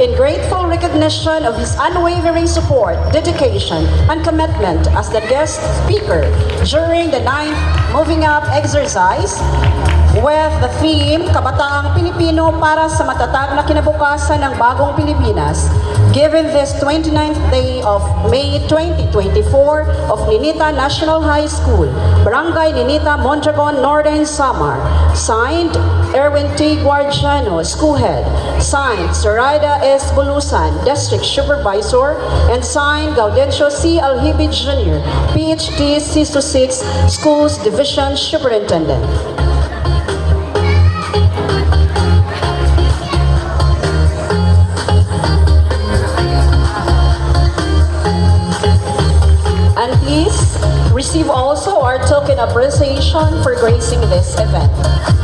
in grateful recognition of his unwavering support, dedication, and commitment as the guest speaker during the 9th Moving Up exercise with the theme, Kabataang Pilipino para sa matatag na kinabukasan ng bagong Pilipinas, given this 29th day of May 2024 of Ninita National High School, Barangay Ninita, Mondragon, Northern Samar. Signed, Erwin T. Guardiano, School Head. Signed, Zoraida S. Bulusan, District Supervisor. And signed, Gaudencio C. Alhibid Jr., PhD, C6 Schools Division Superintendent. And please receive also our token appreciation for gracing this event.